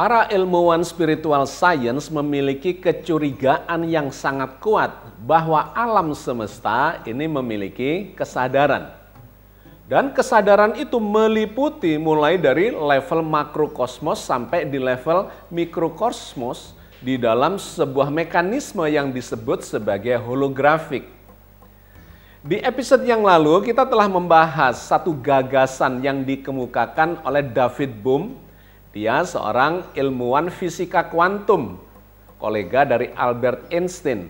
Para ilmuwan spiritual science memiliki kecurigaan yang sangat kuat bahwa alam semesta ini memiliki kesadaran. Dan kesadaran itu meliputi mulai dari level makrokosmos sampai di level mikrokosmos di dalam sebuah mekanisme yang disebut sebagai holografik. Di episode yang lalu kita telah membahas satu gagasan yang dikemukakan oleh David Bohm. Dia seorang ilmuwan fisika kuantum, kolega dari Albert Einstein.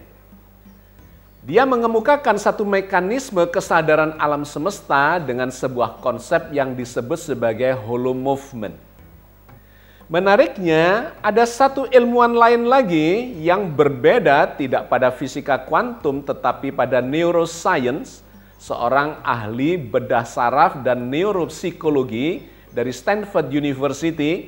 Dia mengemukakan satu mekanisme kesadaran alam semesta dengan sebuah konsep yang disebut sebagai holomorphism. Menariknya, ada satu ilmuwan lain lagi yang berbeda tidak pada fisika kuantum tetapi pada neuroscience, seorang ahli bedah saraf dan neuropsikologi dari Stanford University.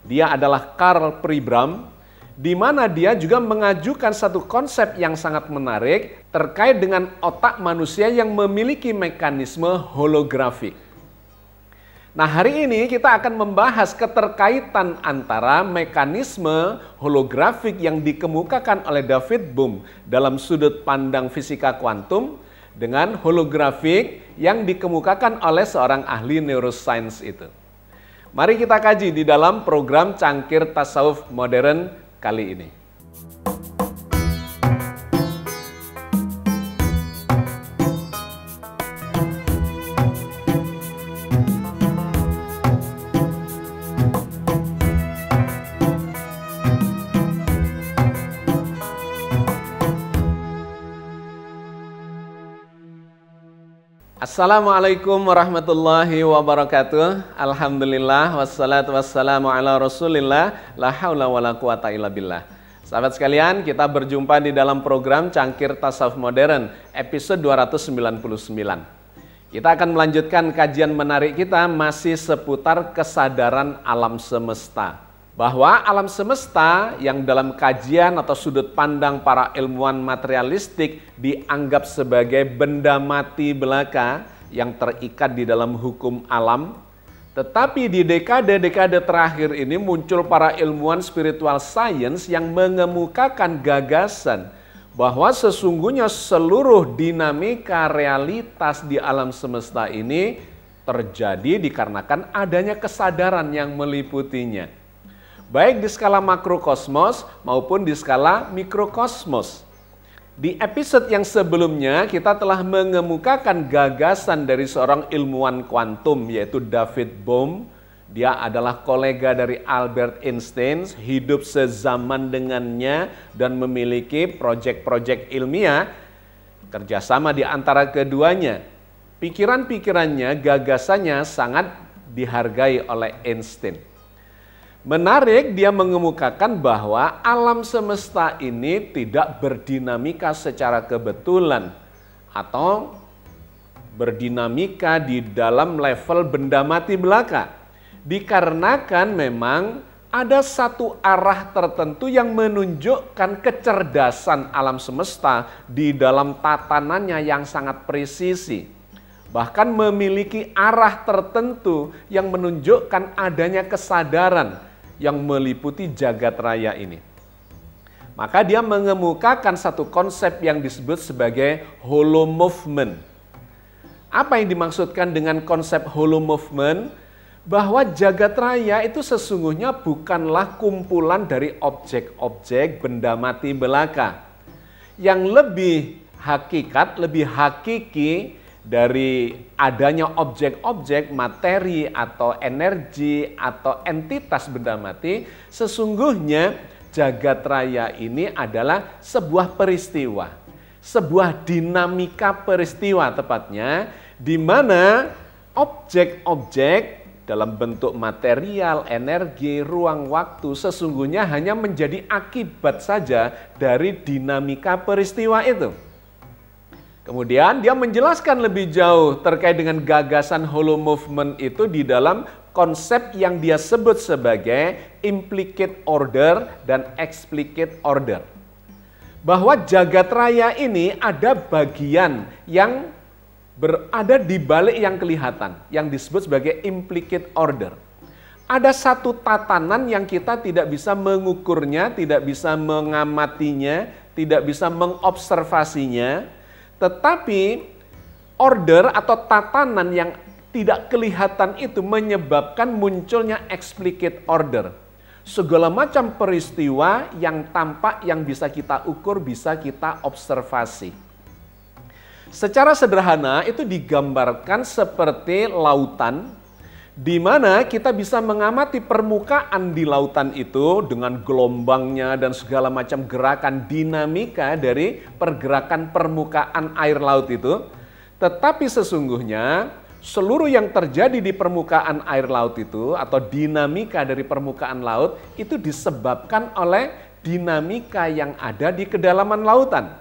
Dia adalah Karl Pribram, di mana dia juga mengajukan satu konsep yang sangat menarik terkait dengan otak manusia yang memiliki mekanisme holografik. Nah, hari ini kita akan membahas keterkaitan antara mekanisme holografik yang dikemukakan oleh David Bohm dalam sudut pandang fisika kuantum dengan holografik yang dikemukakan oleh seorang ahli neuroscience itu. Mari kita kaji di dalam program Cangkir Tasawuf Modern kali ini. Assalamualaikum warahmatullahi wabarakatuh. Alhamdulillah wassalatu wassalamu ala Rasulillah la haula wala quwata illa billah. Sahabat sekalian, kita berjumpa di dalam program Cangkir Tasawuf Modern episode 299. Kita akan melanjutkan kajian menarik kita masih seputar kesadaran alam semesta. Bahwa alam semesta yang dalam kajian atau sudut pandang para ilmuwan materialistik dianggap sebagai benda mati belaka yang terikat di dalam hukum alam. Tetapi di dekade-dekade terakhir ini muncul para ilmuwan spiritual science yang mengemukakan gagasan bahwa sesungguhnya seluruh dinamika realitas di alam semesta ini terjadi dikarenakan adanya kesadaran yang meliputinya. Baik di skala makrokosmos maupun di skala mikrokosmos. Di episode yang sebelumnya kita telah mengemukakan gagasan dari seorang ilmuwan kuantum yaitu David Bohm. Dia adalah kolega dari Albert Einstein, hidup sezaman dengannya dan memiliki proyek-proyek ilmiah kerjasama di antara keduanya. Pikiran-pikirannya, gagasannya sangat dihargai oleh Einstein. Menarik, dia mengemukakan bahwa alam semesta ini tidak berdinamika secara kebetulan atau berdinamika di dalam level benda mati belaka. Dikarenakan memang ada satu arah tertentu yang menunjukkan kecerdasan alam semesta di dalam tatanannya yang sangat presisi. Bahkan memiliki arah tertentu yang menunjukkan adanya kesadaran yang meliputi jagat raya ini. Maka dia mengemukakan satu konsep yang disebut sebagai holomorphism. Apa yang dimaksudkan dengan konsep holomorphism? Bahwa jagat raya itu sesungguhnya bukanlah kumpulan dari objek-objek benda mati belaka. Yang lebih hakikat, lebih hakiki dari adanya objek-objek, materi atau energi atau entitas benda mati, sesungguhnya jagat raya ini adalah sebuah peristiwa, sebuah dinamika peristiwa tepatnya, di mana objek-objek dalam bentuk material, energi, ruang waktu sesungguhnya hanya menjadi akibat saja dari dinamika peristiwa itu. Kemudian dia menjelaskan lebih jauh terkait dengan gagasan holomorphism itu di dalam konsep yang dia sebut sebagai implicate order dan explicit order. Bahwa jagat raya ini ada bagian yang berada di balik yang kelihatan, yang disebut sebagai implicate order. ada satu tatanan yang kita tidak bisa mengukurnya, tidak bisa mengamatinya, tidak bisa mengobservasinya, tetapi order atau tatanan yang tidak kelihatan itu menyebabkan munculnya explicit order. Segala macam peristiwa yang tampak, yang bisa kita ukur, bisa kita observasi. Secara sederhana itu digambarkan seperti lautan, di mana kita bisa mengamati permukaan di lautan itu dengan gelombangnya dan segala macam gerakan dinamika dari pergerakan permukaan air laut itu. Tetapi sesungguhnya seluruh yang terjadi di permukaan air laut itu atau dinamika dari permukaan laut itu disebabkan oleh dinamika yang ada di kedalaman lautan.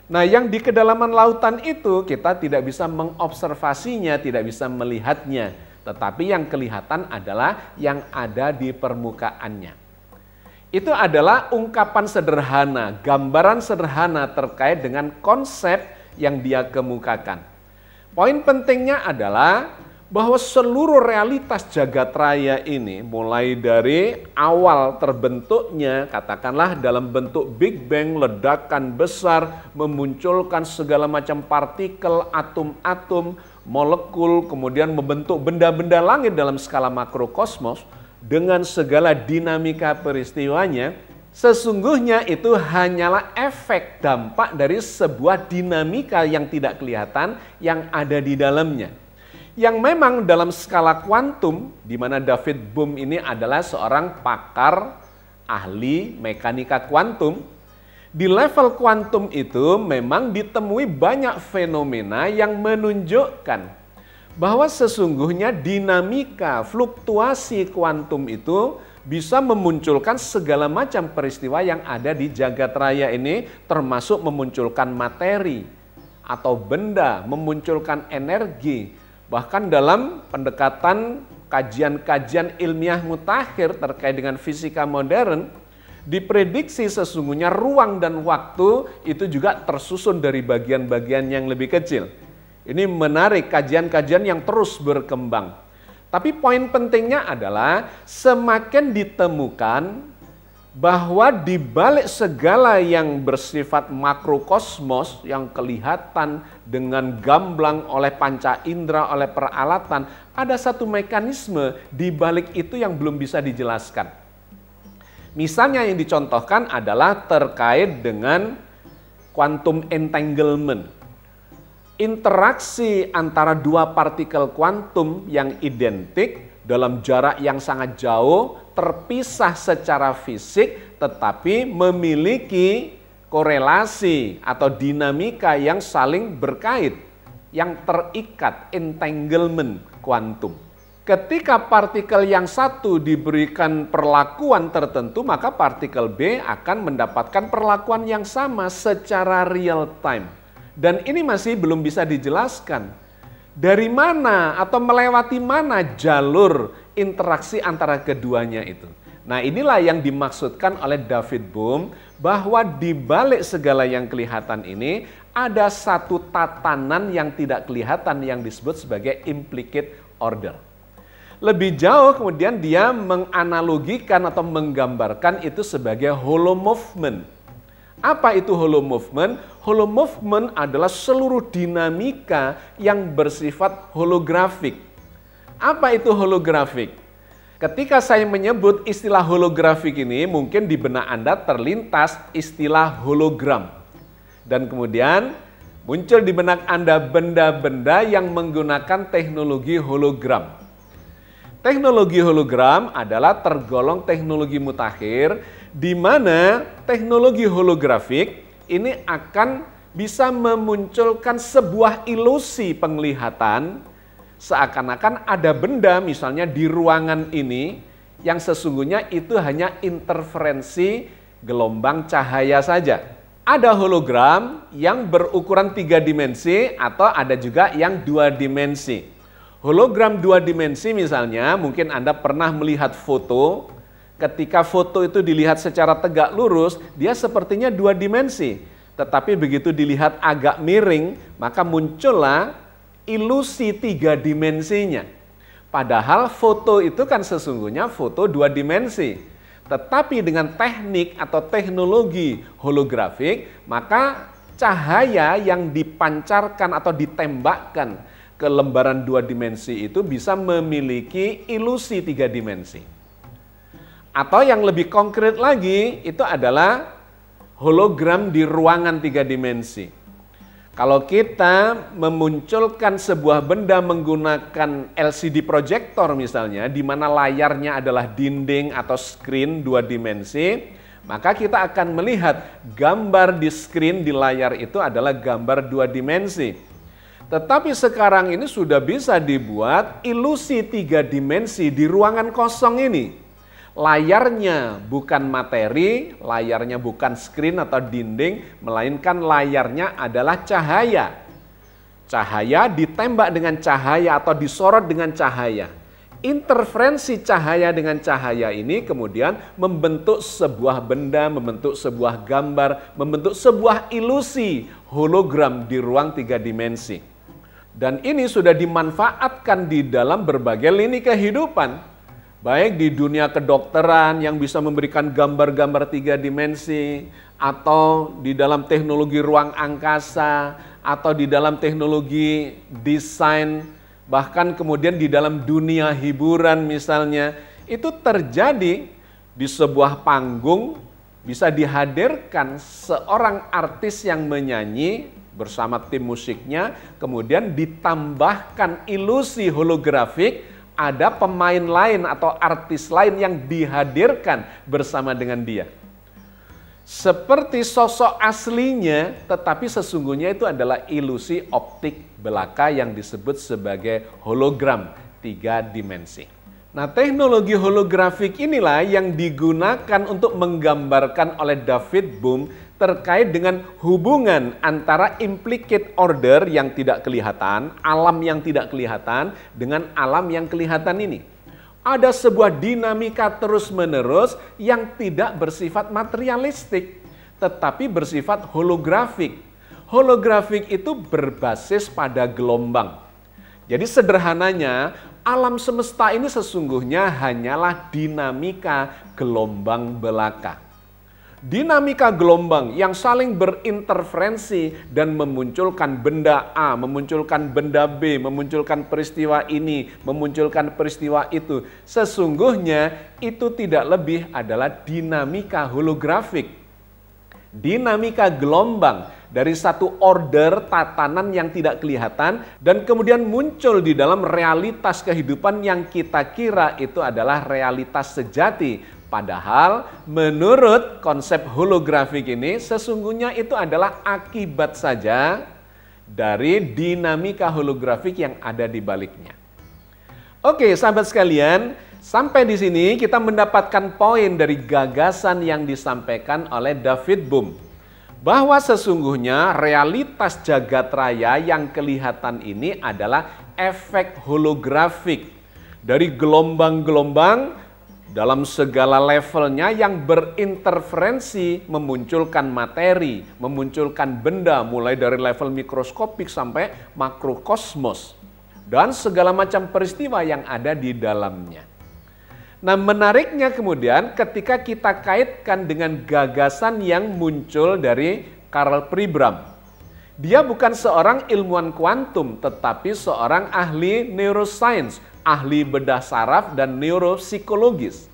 Nah, yang di kedalaman lautan itu kita tidak bisa mengobservasinya, tidak bisa melihatnya. Tetapi yang kelihatan adalah yang ada di permukaannya. Itu adalah ungkapan sederhana, gambaran sederhana terkait dengan konsep yang dia kemukakan. Poin pentingnya adalah bahwa seluruh realitas jagat raya ini mulai dari awal terbentuknya, katakanlah dalam bentuk Big Bang, ledakan besar, memunculkan segala macam partikel, atom-atom, molekul, kemudian membentuk benda-benda langit dalam skala makrokosmos dengan segala dinamika peristiwanya, sesungguhnya itu hanyalah efek dampak dari sebuah dinamika yang tidak kelihatan yang ada di dalamnya. Yang memang dalam skala kuantum, di mana David Bohm ini adalah seorang pakar ahli mekanika kuantum, di level kuantum itu memang ditemui banyak fenomena yang menunjukkan bahwa sesungguhnya dinamika fluktuasi kuantum itu bisa memunculkan segala macam peristiwa yang ada di jagat raya ini, termasuk memunculkan materi atau benda, memunculkan energi. Bahkan dalam pendekatan kajian-kajian ilmiah mutakhir terkait dengan fisika modern, diprediksi sesungguhnya ruang dan waktu itu juga tersusun dari bagian-bagian yang lebih kecil. Ini menarik, kajian-kajian yang terus berkembang. Tapi poin pentingnya adalah semakin ditemukan bahwa di balik segala yang bersifat makrokosmos yang kelihatan dengan gamblang oleh panca indera, oleh peralatan, ada satu mekanisme di balik itu yang belum bisa dijelaskan. Misalnya yang dicontohkan adalah terkait dengan quantum entanglement. Interaksi antara dua partikel kuantum yang identik dalam jarak yang sangat jauh, terpisah secara fisik, tetapi memiliki korelasi atau dinamika yang saling berkait, yang terikat, entanglement kuantum. Ketika partikel yang satu diberikan perlakuan tertentu, maka partikel B akan mendapatkan perlakuan yang sama secara real time. Dan ini masih belum bisa dijelaskan. Dari mana atau melewati mana jalur interaksi antara keduanya itu. Nah, inilah yang dimaksudkan oleh David Bohm bahwa di balik segala yang kelihatan ini ada satu tatanan yang tidak kelihatan yang disebut sebagai implicate order. Lebih jauh kemudian dia menganalogikan atau menggambarkan itu sebagai hollow movement. Apa itu hollow movement? Hollow movement adalah seluruh dinamika yang bersifat holografik. Apa itu holografik? Ketika saya menyebut istilah holografik ini, mungkin di benak Anda terlintas istilah hologram. Dan kemudian muncul di benak Anda benda-benda yang menggunakan teknologi hologram. Teknologi hologram adalah tergolong teknologi mutakhir, di mana teknologi holografik ini akan bisa memunculkan sebuah ilusi penglihatan seakan-akan ada benda misalnya di ruangan ini yang sesungguhnya itu hanya interferensi gelombang cahaya saja. Ada hologram yang berukuran 3 dimensi atau ada juga yang 2 dimensi. Hologram 2 dimensi misalnya, mungkin Anda pernah melihat foto, ketika foto itu dilihat secara tegak lurus, dia sepertinya 2 dimensi. Tetapi begitu dilihat agak miring, maka muncullah ilusi 3 dimensinya. Padahal foto itu kan sesungguhnya foto 2 dimensi. Tetapi dengan teknik atau teknologi holografik, maka cahaya yang dipancarkan atau ditembakkan ke lembaran 2 dimensi itu bisa memiliki ilusi 3 dimensi. Atau yang lebih konkret lagi, itu adalah hologram di ruangan 3 dimensi. Kalau kita memunculkan sebuah benda menggunakan LCD projector misalnya, di mana layarnya adalah dinding atau screen 2 dimensi, maka kita akan melihat gambar di screen di layar itu adalah gambar 2 dimensi. Tetapi sekarang ini sudah bisa dibuat ilusi 3 dimensi di ruangan kosong ini. Layarnya bukan materi, layarnya bukan screen atau dinding, melainkan layarnya adalah cahaya. Cahaya ditembak dengan cahaya atau disorot dengan cahaya. Interferensi cahaya dengan cahaya ini kemudian membentuk sebuah benda, membentuk sebuah gambar, membentuk sebuah ilusi hologram di ruang 3 dimensi. Dan ini sudah dimanfaatkan di dalam berbagai lini kehidupan. Baik di dunia kedokteran yang bisa memberikan gambar-gambar 3 dimensi, atau di dalam teknologi ruang angkasa, atau di dalam teknologi desain, bahkan kemudian di dalam dunia hiburan misalnya, itu terjadi di sebuah panggung bisa dihadirkan seorang artis yang menyanyi bersama tim musiknya, kemudian ditambahkan ilusi holografik, ada pemain lain atau artis lain yang dihadirkan bersama dengan dia. Seperti sosok aslinya, tetapi sesungguhnya itu adalah ilusi optik belaka yang disebut sebagai hologram 3 dimensi. Nah, teknologi holografik inilah yang digunakan untuk menggambarkan oleh David Bohm terkait dengan hubungan antara implicate order yang tidak kelihatan, alam yang tidak kelihatan, dengan alam yang kelihatan ini. Ada sebuah dinamika terus-menerus yang tidak bersifat materialistik, tetapi bersifat holografik. Holografik itu berbasis pada gelombang. Jadi sederhananya, alam semesta ini sesungguhnya hanyalah dinamika gelombang belaka. Dinamika gelombang yang saling berinterferensi dan memunculkan benda A, memunculkan benda B, memunculkan peristiwa ini, memunculkan peristiwa itu. Sesungguhnya itu tidak lebih adalah dinamika holografik. Dinamika gelombang dari satu order tatanan yang tidak kelihatan dan kemudian muncul di dalam realitas kehidupan yang kita kira itu adalah realitas sejati. Padahal menurut konsep holografik ini sesungguhnya itu adalah akibat saja dari dinamika holografik yang ada di baliknya. Oke, sahabat sekalian, sampai di sini kita mendapatkan poin dari gagasan yang disampaikan oleh David Bohm. Bahwa sesungguhnya realitas jagat raya yang kelihatan ini adalah efek holografik dari gelombang-gelombang dalam segala levelnya yang berinterferensi memunculkan materi, memunculkan benda mulai dari level mikroskopik sampai makrokosmos dan segala macam peristiwa yang ada di dalamnya. Nah, menariknya kemudian ketika kita kaitkan dengan gagasan yang muncul dari Karl Pribram. Dia bukan seorang ilmuwan kuantum, tetapi seorang ahli neuroscience, ahli bedah saraf dan neuropsikologis.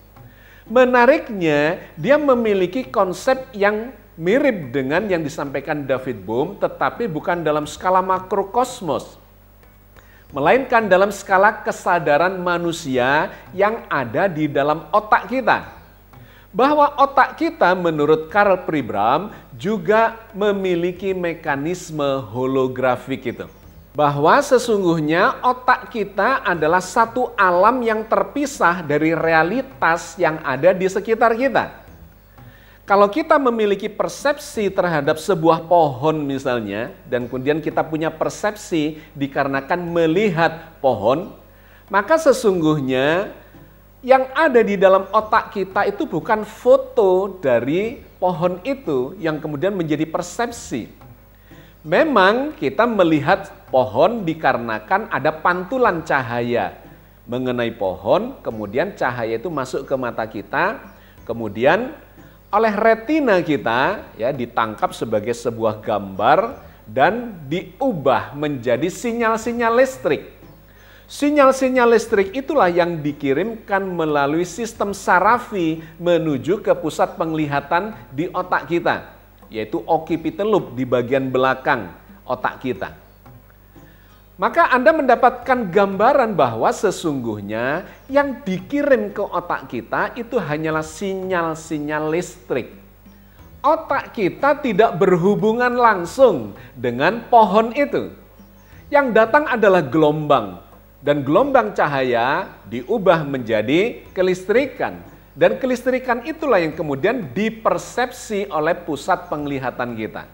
Menariknya, dia memiliki konsep yang mirip dengan yang disampaikan David Bohm, tetapi bukan dalam skala makrokosmos, melainkan dalam skala kesadaran manusia yang ada di dalam otak kita. Bahwa otak kita menurut Karl Pribram juga memiliki mekanisme holografik itu. Bahwa sesungguhnya otak kita adalah satu alam yang terpisah dari realitas yang ada di sekitar kita. Kalau kita memiliki persepsi terhadap sebuah pohon misalnya, dan kemudian kita punya persepsi dikarenakan melihat pohon, maka sesungguhnya yang ada di dalam otak kita itu bukan foto dari pohon itu yang kemudian menjadi persepsi. Memang kita melihat pohon dikarenakan ada pantulan cahaya. mengenai pohon, kemudian cahaya itu masuk ke mata kita, kemudian oleh retina kita ya ditangkap sebagai sebuah gambar dan diubah menjadi sinyal-sinyal listrik. Sinyal-sinyal listrik itulah yang dikirimkan melalui sistem sarafi menuju ke pusat penglihatan di otak kita, yaitu occipital lobe di bagian belakang otak kita. Maka Anda mendapatkan gambaran bahwa sesungguhnya yang dikirim ke otak kita itu hanyalah sinyal-sinyal listrik. Otak kita tidak berhubungan langsung dengan pohon itu. Yang datang adalah gelombang. Dan gelombang cahaya diubah menjadi kelistrikan. Dan kelistrikan itulah yang kemudian dipersepsi oleh pusat penglihatan kita.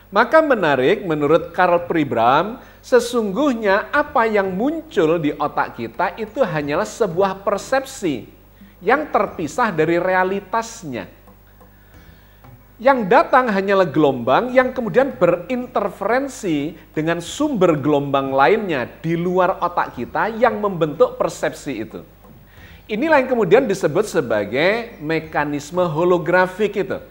Maka menarik menurut Karl Pribram, sesungguhnya apa yang muncul di otak kita itu hanyalah sebuah persepsi yang terpisah dari realitasnya. Yang datang hanyalah gelombang yang kemudian berinterferensi dengan sumber gelombang lainnya di luar otak kita yang membentuk persepsi itu. Inilah yang kemudian disebut sebagai mekanisme holografik itu.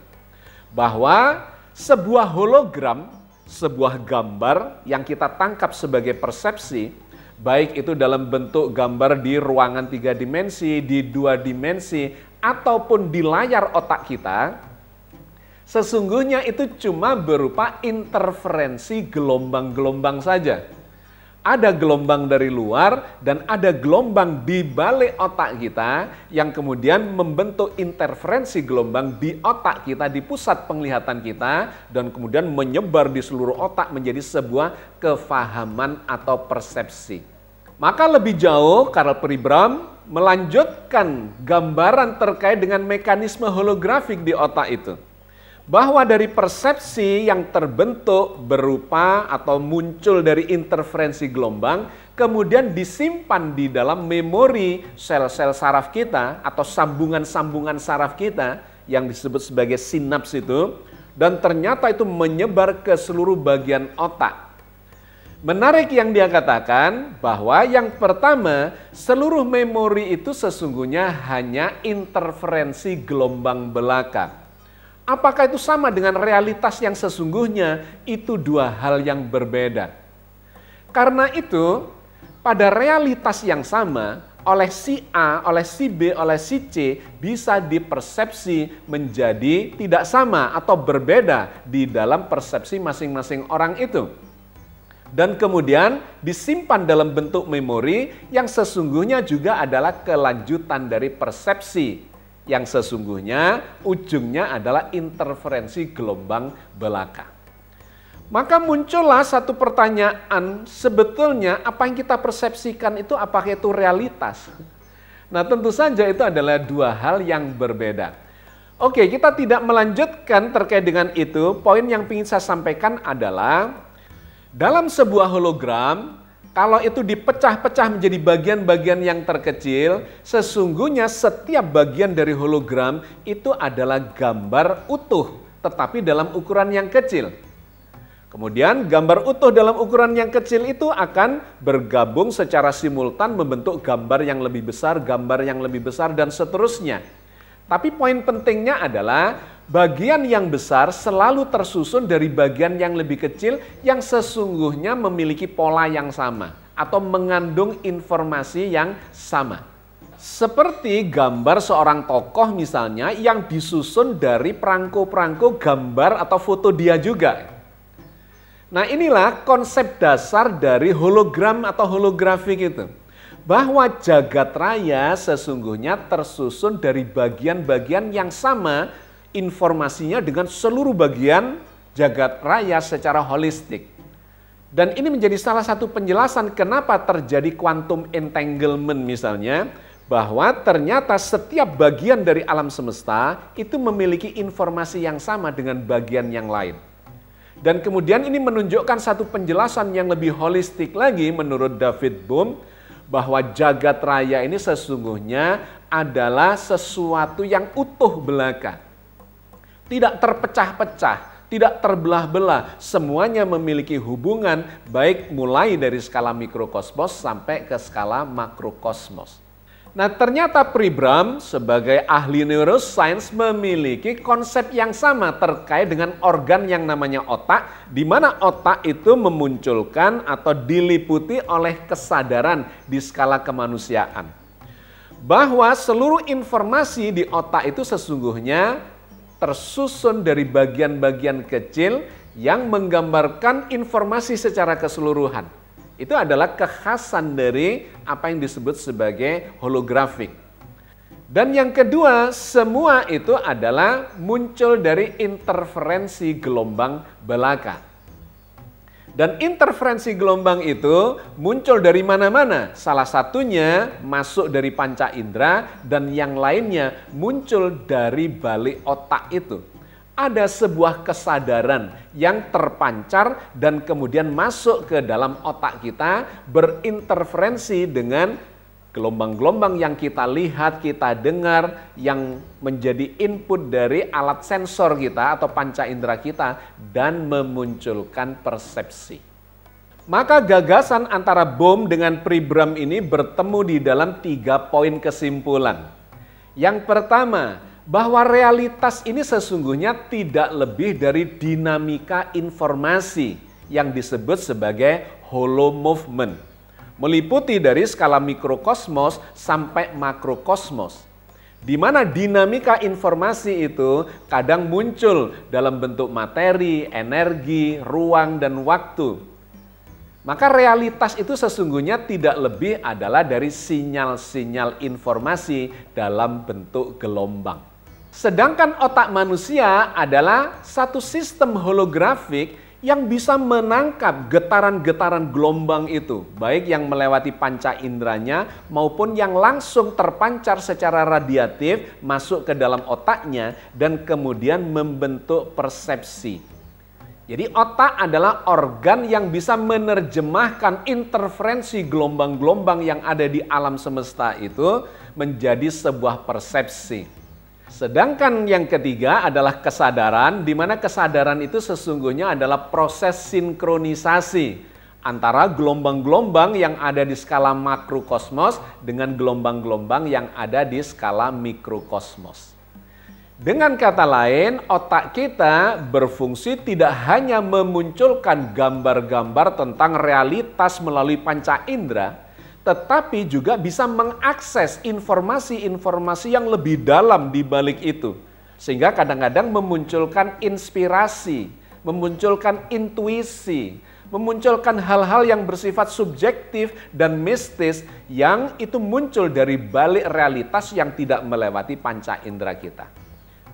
Bahwa sebuah hologram, sebuah gambar yang kita tangkap sebagai persepsi, baik itu dalam bentuk gambar di ruangan 3 dimensi, di 2 dimensi, ataupun di layar otak kita, sesungguhnya itu cuma berupa interferensi gelombang-gelombang saja. Ada gelombang dari luar dan ada gelombang di balik otak kita yang kemudian membentuk interferensi gelombang di otak kita, di pusat penglihatan kita, dan kemudian menyebar di seluruh otak menjadi sebuah kefahaman atau persepsi. Maka lebih jauh Karl Pribram melanjutkan gambaran terkait dengan mekanisme holografik di otak itu. Bahwa dari persepsi yang terbentuk berupa atau muncul dari interferensi gelombang, kemudian disimpan di dalam memori sel-sel saraf kita atau sambungan-sambungan saraf kita yang disebut sebagai sinaps itu, dan ternyata itu menyebar ke seluruh bagian otak. Menarik yang dia katakan bahwa yang pertama, seluruh memori itu sesungguhnya hanya interferensi gelombang belaka. Apakah itu sama dengan realitas yang sesungguhnya? Itu dua hal yang berbeda. Karena itu, pada realitas yang sama, oleh si A, oleh si B, oleh si C, bisa dipersepsi menjadi tidak sama atau berbeda di dalam persepsi masing-masing orang itu. Dan kemudian disimpan dalam bentuk memori yang sesungguhnya juga adalah kelanjutan dari persepsi yang sesungguhnya ujungnya adalah interferensi gelombang belaka. Maka muncullah satu pertanyaan, sebetulnya apa yang kita persepsikan itu apakah itu realitas? Nah tentu saja itu adalah dua hal yang berbeda. Oke, kita tidak melanjutkan terkait dengan itu. Poin yang ingin saya sampaikan adalah dalam sebuah hologram, kalau itu dipecah-pecah menjadi bagian-bagian yang terkecil, sesungguhnya setiap bagian dari hologram itu adalah gambar utuh, tetapi dalam ukuran yang kecil. Kemudian gambar utuh dalam ukuran yang kecil itu akan bergabung secara simultan membentuk gambar yang lebih besar, dan seterusnya. Tapi poin pentingnya adalah bagian yang besar selalu tersusun dari bagian yang lebih kecil yang sesungguhnya memiliki pola yang sama atau mengandung informasi yang sama. Seperti gambar seorang tokoh misalnya yang disusun dari perangko-perangko gambar atau foto dia juga. Nah inilah konsep dasar dari hologram atau holografik itu. Bahwa jagat raya sesungguhnya tersusun dari bagian-bagian yang sama informasinya dengan seluruh bagian jagat raya secara holistik. Dan ini menjadi salah satu penjelasan kenapa terjadi quantum entanglement misalnya, bahwa ternyata setiap bagian dari alam semesta itu memiliki informasi yang sama dengan bagian yang lain. Dan kemudian ini menunjukkan satu penjelasan yang lebih holistik lagi menurut David Bohm, bahwa jagat raya ini sesungguhnya adalah sesuatu yang utuh belaka. Tidak terpecah-pecah, tidak terbelah-belah, semuanya memiliki hubungan baik mulai dari skala mikrokosmos sampai ke skala makrokosmos. Nah, ternyata Pribram sebagai ahli neuroscience memiliki konsep yang sama terkait dengan organ yang namanya otak, di mana otak itu memunculkan atau diliputi oleh kesadaran di skala kemanusiaan. Bahwa seluruh informasi di otak itu sesungguhnya tersusun dari bagian-bagian kecil yang menggambarkan informasi secara keseluruhan. Itu adalah kekhasan dari apa yang disebut sebagai holografik. Dan yang kedua, semua itu adalah muncul dari interferensi gelombang belaka. Dan interferensi gelombang itu muncul dari mana-mana. Salah satunya masuk dari panca indera dan yang lainnya muncul dari balik otak itu. Ada sebuah kesadaran yang terpancar dan kemudian masuk ke dalam otak kita, berinterferensi dengan gelombang-gelombang yang kita lihat, kita dengar, yang menjadi input dari alat sensor kita atau panca indera kita dan memunculkan persepsi. Maka gagasan antara Bohm dengan Pribram ini bertemu di dalam 3 poin kesimpulan. Yang pertama, bahwa realitas ini sesungguhnya tidak lebih dari dinamika informasi yang disebut sebagai hollow movement. Meliputi dari skala mikrokosmos sampai makrokosmos. Di mana dinamika informasi itu kadang muncul dalam bentuk materi, energi, ruang, dan waktu. Maka realitas itu sesungguhnya tidak lebih adalah dari sinyal-sinyal informasi dalam bentuk gelombang. Sedangkan otak manusia adalah satu sistem holografik yang bisa menangkap getaran-getaran gelombang itu, baik yang melewati panca inderanya maupun yang langsung terpancar secara radiatif masuk ke dalam otaknya dan kemudian membentuk persepsi. Jadi otak adalah organ yang bisa menerjemahkan interferensi gelombang-gelombang yang ada di alam semesta itu menjadi sebuah persepsi. Sedangkan yang ketiga adalah kesadaran, di mana kesadaran itu sesungguhnya adalah proses sinkronisasi antara gelombang-gelombang yang ada di skala makrokosmos dengan gelombang-gelombang yang ada di skala mikrokosmos. Dengan kata lain, otak kita berfungsi tidak hanya memunculkan gambar-gambar tentang realitas melalui panca indera, tetapi juga bisa mengakses informasi-informasi yang lebih dalam di balik itu. Sehingga kadang-kadang memunculkan inspirasi, memunculkan intuisi, memunculkan hal-hal yang bersifat subjektif dan mistis yang itu muncul dari balik realitas yang tidak melewati panca indera kita.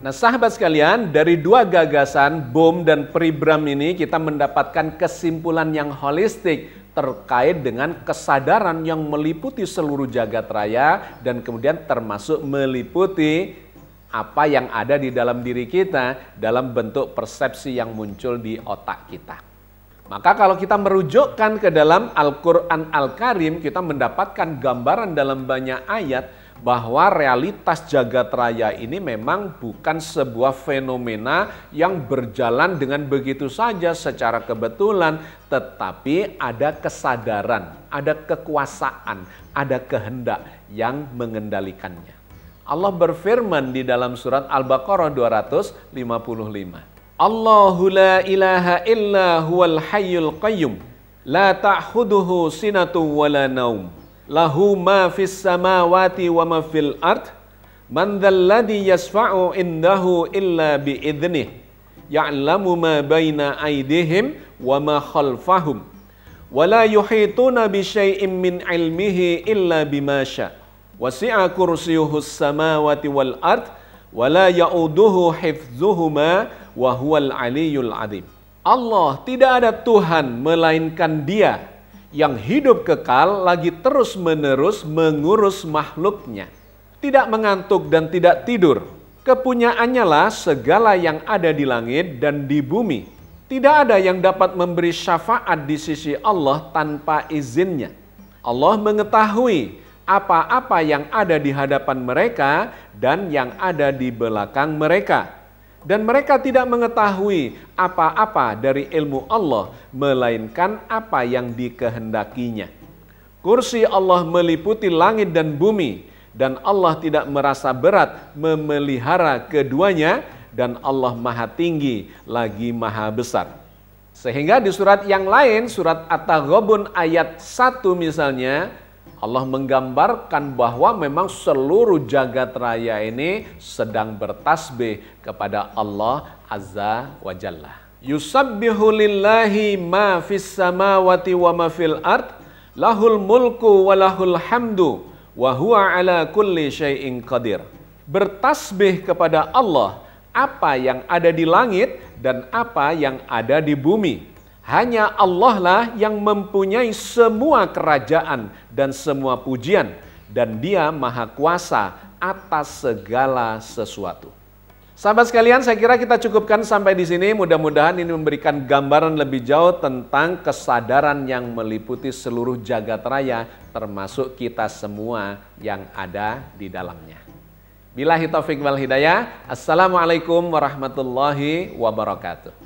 Nah, sahabat sekalian, dari 2 gagasan Bohm dan Pribram ini kita mendapatkan kesimpulan yang holistik terkait dengan kesadaran yang meliputi seluruh jagat raya dan kemudian termasuk meliputi apa yang ada di dalam diri kita dalam bentuk persepsi yang muncul di otak kita. Maka kalau kita merujukkan ke dalam Al-Quran Al-Karim, kita mendapatkan gambaran dalam banyak ayat bahwa realitas jagat raya ini memang bukan sebuah fenomena yang berjalan dengan begitu saja secara kebetulan, tetapi ada kesadaran, ada kekuasaan, ada kehendak yang mengendalikannya. Allah berfirman di dalam surat Al-Baqarah 255. Allahu la ilaha illa huwal hayyul qayyum, la ta'khuduhu sinatu wa la naum. Lahu ma fis samawati wa ma fil ard, man dzal ladzi yasfa'u indahu illa bi idnih, ya'lamu ma baina aydihim wa ma khalfahum, wa la yuhituna bi syai'in min ilmihi illa bima syaa, wasi'a kursiyyuhus samawati wal ard, wa la ya'uduhu hifdzuhuma wa huwal aliyyul adzim. Allah, tidak ada Tuhan melainkan Dia yang hidup kekal lagi terus-menerus mengurus makhluknya. Tidak mengantuk dan tidak tidur. Kepunyaannya lah segala yang ada di langit dan di bumi. Tidak ada yang dapat memberi syafaat di sisi Allah tanpa izinnya. Allah mengetahui apa-apa yang ada di hadapan mereka dan yang ada di belakang mereka. Dan mereka tidak mengetahui apa-apa dari ilmu Allah, melainkan apa yang dikehendakinya. Kursi Allah meliputi langit dan bumi, dan Allah tidak merasa berat memelihara keduanya, dan Allah maha tinggi lagi maha besar. Sehingga di surat yang lain, surat At-Taghabun ayat 1 misalnya, Allah menggambarkan bahwa memang seluruh jagat raya ini sedang bertasbih kepada Allah Azza wa Jalla. Yusabbihu lillahi ma fis samawati wa ma fil ard, lahul mulku wa lahul hamdu, wa huwa ala kulli syai'in qadir. Bertasbih kepada Allah apa yang ada di langit dan apa yang ada di bumi. Hanya Allah lah yang mempunyai semua kerajaan dan semua pujian, dan Dia maha kuasa atas segala sesuatu. Sahabat sekalian, saya kira kita cukupkan sampai di sini. Mudah-mudahan ini memberikan gambaran lebih jauh tentang kesadaran yang meliputi seluruh jagat raya, termasuk kita semua yang ada di dalamnya. Billahi taufiq wal hidayah. Assalamualaikum warahmatullahi wabarakatuh.